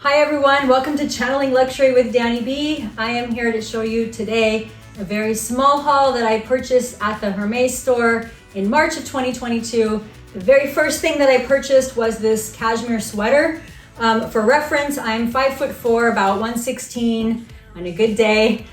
Hi everyone, welcome to Channeling Luxury with Dani B. I am here to show you today a very small haul that I purchased at the Hermes store in March of 2022. The very first thing that I purchased was this cashmere sweater. For reference, I'm 5'4", about 116 on a good day.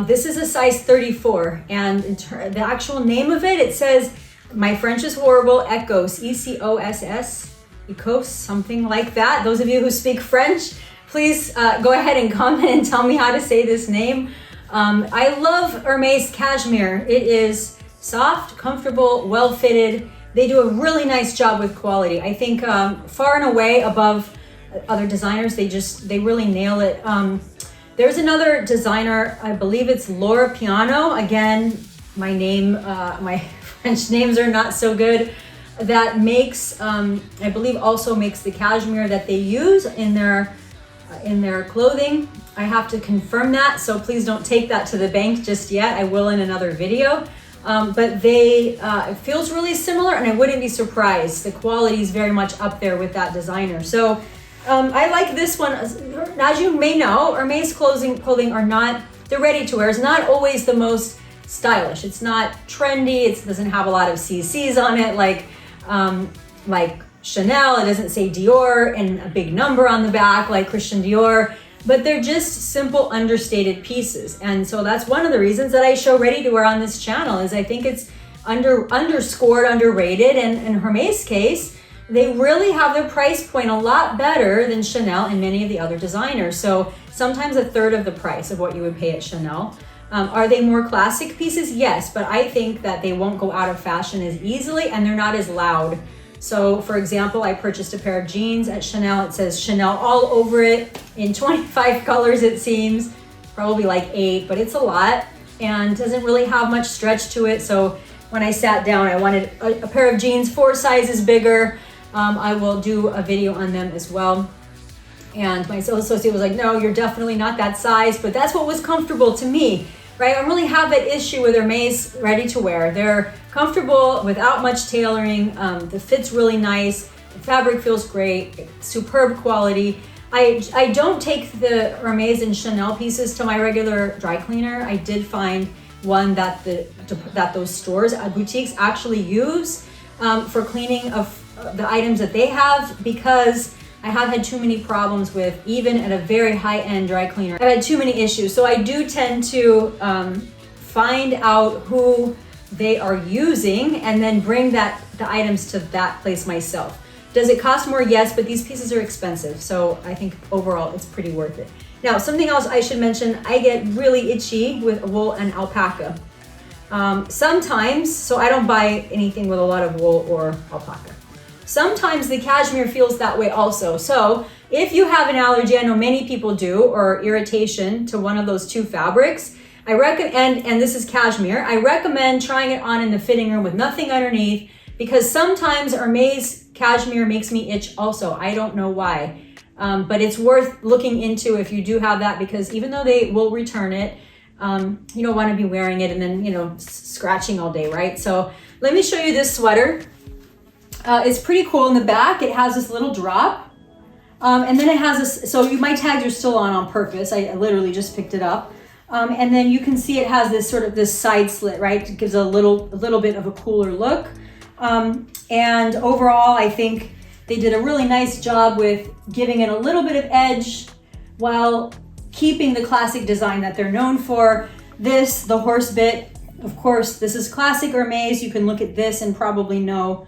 This is a size 34, and the actual name of it, it says, my French is horrible, Ecos, E-C-O-S-S. Ecos, something like that. Those of you who speak French, please go ahead and comment and tell me how to say this name. I love Hermes cashmere. It is soft, comfortable, well fitted. They do a really nice job with quality. I think far and away above other designers, they really nail it. There's another designer, I believe it's Laura Piano. Again, my French names are not so good. That makes, I believe also makes the cashmere that they use in their clothing. I have to confirm that, so please don't take that to the bank just yet. I will in another video. But it feels really similar, and I wouldn't be surprised. The quality is very much up there with that designer. So I like this one. As you may know, Hermes clothing are not, they're ready to wear. It's not always the most stylish. It's not trendy. It doesn't have a lot of CCs on it like Chanel. It doesn't say Dior and a big number on the back like Christian Dior, but they're just simple, understated pieces. And so that's one of the reasons that I show ready to wear on this channel, is I think it's underscored, underrated, and in Hermes' case, they really have their price point a lot better than Chanel and many of the other designers. So sometimes a third of the price of what you would pay at Chanel. Are they more classic pieces? Yes, but I think that they won't go out of fashion as easily, and they're not as loud. So for example, I purchased a pair of jeans at Chanel. It says Chanel all over it in 25 colors, it seems, probably like 8, but it's a lot and doesn't really have much stretch to it. So when I sat down, I wanted a pair of jeans 4 sizes bigger. I will do a video on them as well. And my sales associate was like, no, you're definitely not that size, but that's what was comfortable to me. Right? I don't really have that issue with Hermes ready to wear. They're comfortable without much tailoring. The fit's really nice. The fabric feels great. Superb quality. I don't take the Hermes and Chanel pieces to my regular dry cleaner. I did find one that those stores at boutiques actually use for cleaning of the items that they have, because I have had too many problems with, even at a very high-end dry cleaner, I've had too many issues. So I do tend to find out who they are using and then bring the items to that place myself. Does it cost more? Yes, but these pieces are expensive. So I think overall it's pretty worth it. Now, something else I should mention, I get really itchy with wool and alpaca. Sometimes, so I don't buy anything with a lot of wool or alpaca. Sometimes the cashmere feels that way also. So if you have an allergy, I know many people do, or irritation to one of those two fabrics, I recommend, and this is cashmere, I recommend trying it on in the fitting room with nothing underneath, because sometimes Hermes cashmere makes me itch also. I don't know why, but it's worth looking into if you do have that, because even though they will return it, you don't want to be wearing it and then, scratching all day, right? So let me show you this sweater. It's pretty cool. In the back, it has this little drop. And then it has this, so my tags are still on purpose. I literally just picked it up. And then you can see it has this sort of this side slit, right? It gives a little bit of a cooler look. And overall, I think they did a really nice job with giving it a little bit of edge while keeping the classic design that they're known for. The horse bit, of course, this is classic Hermes. You can look at this and probably know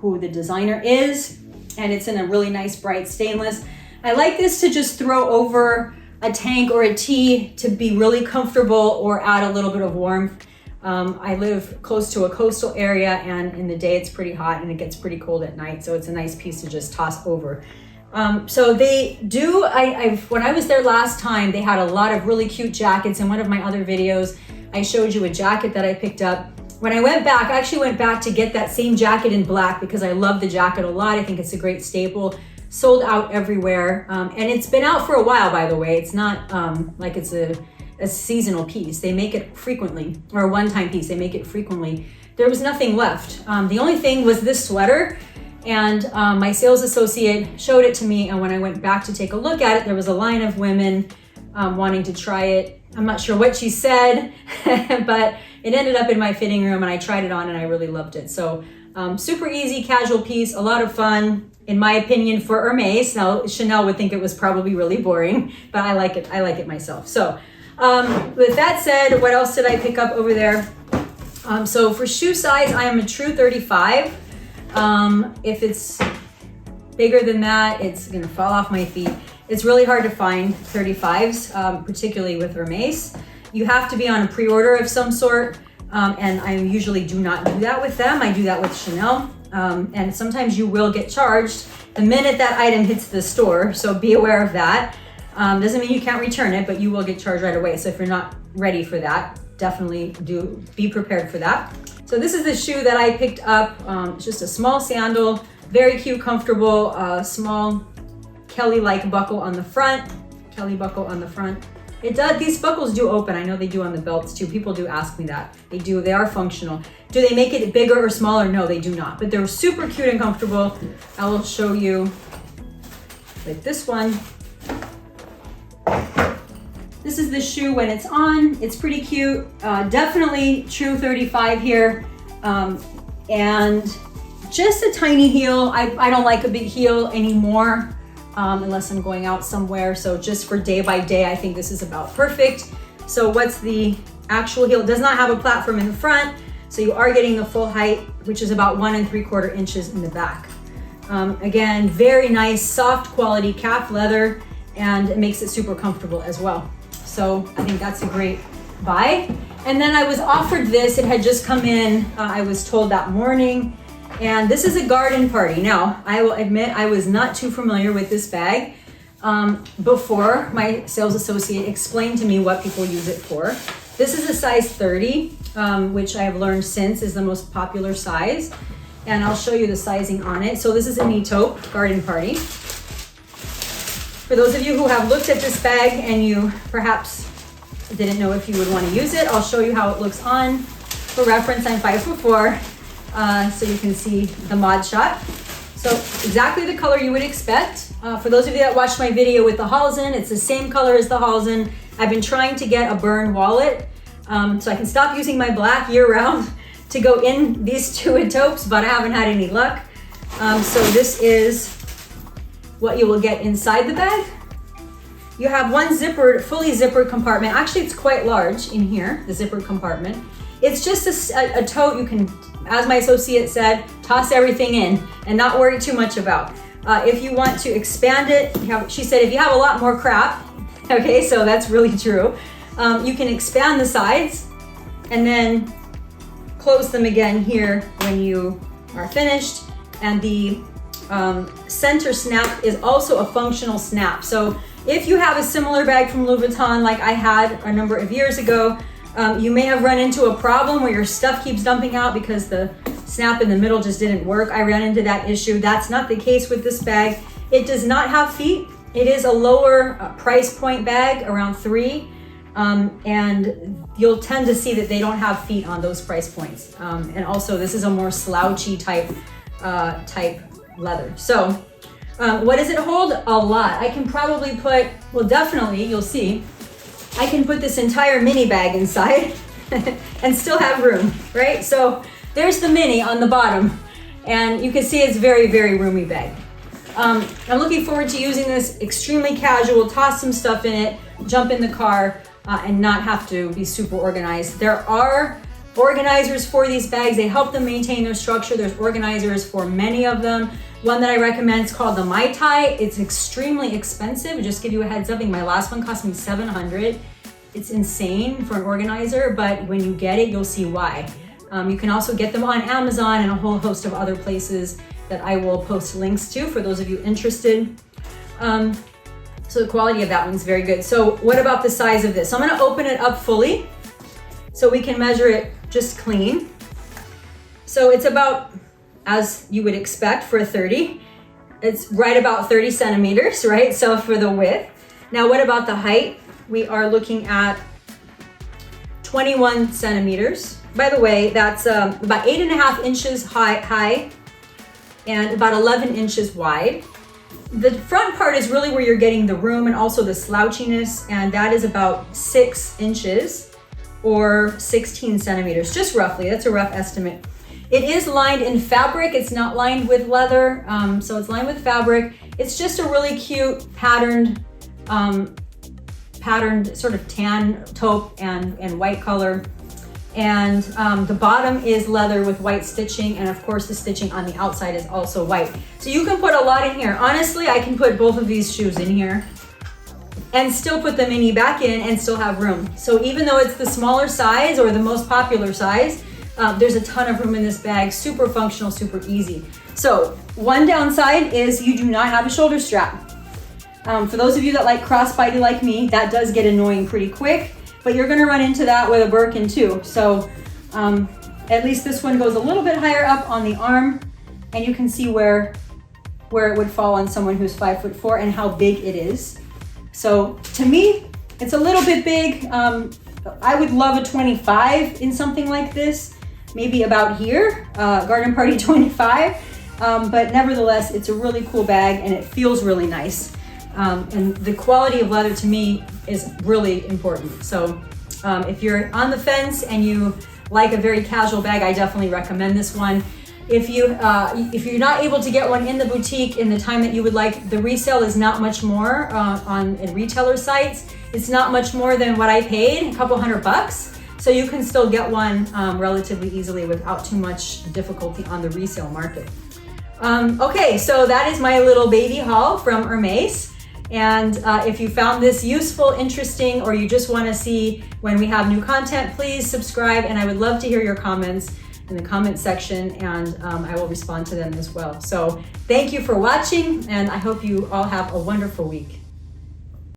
who the designer is, and it's in a really nice bright stainless. I like this to just throw over a tank or a tee to be really comfortable or add a little bit of warmth. I live close to a coastal area, and in the day it's pretty hot and it gets pretty cold at night, so it's a nice piece to just toss over. So they do, when I was there last time, they had a lot of really cute jackets. In one of my other videos, I showed you a jacket that I picked up. When I went back, I actually went back to get that same jacket in black because I love the jacket a lot. I think it's a great staple. Sold out everywhere. And it's been out for a while, by the way. It's not like it's a seasonal piece. They make it frequently, or a one-time piece. They make it frequently. There was nothing left. The only thing was this sweater. And my sales associate showed it to me, and when I went back to take a look at it, there was a line of women wanting to try it. I'm not sure what she said, but it ended up in my fitting room, and I tried it on and I really loved it. So super easy, casual piece, a lot of fun, in my opinion, for Hermes. Now, Chanel would think it was probably really boring, but I like it myself. So with that said, what else did I pick up over there? So for shoe size, I am a true 35. If it's bigger than that, it's gonna fall off my feet. It's really hard to find 35s, particularly with Hermes. You have to be on a pre-order of some sort, and I usually do not do that with them. I do that with Chanel, and sometimes you will get charged the minute that item hits the store, so be aware of that. Doesn't mean you can't return it, but you will get charged right away. So if you're not ready for that, definitely do be prepared for that. So this is the shoe that I picked up. It's just a small sandal, very cute, comfortable, small Kelly-like buckle on the front. Kelly buckle on the front. It does. These buckles do open. I know they do on the belts too. People do ask me that. They do. They are functional. Do they make it bigger or smaller? No, they do not. But they're super cute and comfortable. I will show you like this one. This is the shoe when it's on. It's pretty cute. Definitely true 35 here. And just a tiny heel. I don't like a big heel anymore unless I'm going out somewhere. So just for day by day, I think this is about perfect. So what's the actual heel? It does not have a platform in the front. So you are getting the full height, which is about 1 3/4 inches in the back. Again, very nice, soft quality calf leather, and it makes it super comfortable as well. So I think that's a great buy. And then I was offered this. It had just come in, I was told that morning. And this is a garden party. Now, I will admit I was not too familiar with this bag before my sales associate explained to me what people use it for. This is a size 30, which I have learned since is the most popular size. And I'll show you the sizing on it. So this is an etoupe garden party. For those of you who have looked at this bag and you perhaps didn't know if you would want to use it, I'll show you how it looks on. For reference, I'm 5'4", so you can see the mod shot. So exactly the color you would expect. For those of you that watched my video with the Halsen, it's the same color as the Halsen. I've been trying to get a burn wallet so I can stop using my black year round to go in these two etaupes, but I haven't had any luck. So this is what you will get inside the bag. You have one zippered, fully zippered compartment. Actually, it's quite large in here, the zippered compartment. It's just a tote you can, as my associate said, toss everything in and not worry too much about. If you want to expand it, she said if you have a lot more crap, okay, so that's really true, you can expand the sides and then close them again here when you are finished. And the center snap is also a functional snap. So if you have a similar bag from Louis Vuitton like I had a number of years ago, you may have run into a problem where your stuff keeps dumping out because the snap in the middle just didn't work. I ran into that issue. That's not the case with this bag. It does not have feet. It is a lower price point bag, around $3. And you'll tend to see that they don't have feet on those price points. And also this is a more slouchy type leather. So what does it hold? A lot. I can probably put, well, definitely, you'll see, I can put this entire mini bag inside and still have room, right? So there's the mini on the bottom, and you can see it's very, very roomy bag. I'm looking forward to using this. Extremely casual, toss some stuff in it, jump in the car, and not have to be super organized. There are organizers for these bags. They help them maintain their structure. There's organizers for many of them. One that I recommend is called the Mai Tai. It's extremely expensive. Just give you a heads up, I think my last one cost me $700. It's insane for an organizer, but when you get it, you'll see why. You can also get them on Amazon and a whole host of other places that I will post links to for those of you interested. So the quality of that one's very good. So what about the size of this? So I'm gonna open it up fully so we can measure it just clean. So it's about, as you would expect for a 30, it's right about 30 centimeters, right? So for the width. Now what about the height? We are looking at 21 centimeters. By the way, that's about 8.5 inches high and about 11 inches wide. The front part is really where you're getting the room and also the slouchiness, and that is about 6 inches or 16 centimeters, just roughly. That's a rough estimate. It is lined in fabric. It's not lined with leather, so it's lined with fabric. It's just a really cute patterned sort of tan taupe and white color. And the bottom is leather with white stitching, and of course the stitching on the outside is also white. So you can put a lot in here. Honestly, I can put both of these shoes in here and still put the mini back in and still have room. So even though it's the smaller size or the most popular size, there's a ton of room in this bag. Super functional, super easy. So one downside is you do not have a shoulder strap. For those of you that like crossbody like me, that does get annoying pretty quick. But you're gonna run into that with a Birkin too. So at least this one goes a little bit higher up on the arm, and you can see where it would fall on someone who's 5'4" and how big it is. So to me, it's a little bit big. I would love a 25 in something like this, maybe about here, garden party 25. But nevertheless, it's a really cool bag and it feels really nice. And the quality of leather to me is really important. So if you're on the fence and you like a very casual bag, I definitely recommend this one. If you're not able to get one in the boutique in the time that you would like, the resale is not much more on retailer sites. It's not much more than what I paid, a couple $100. So you can still get one relatively easily without too much difficulty on the resale market. Okay, so that is my little baby haul from Hermes. And if you found this useful, interesting, or you just want to see when we have new content, please subscribe. And I would love to hear your comments in the comment section, and I will respond to them as well. So thank you for watching, and I hope you all have a wonderful week.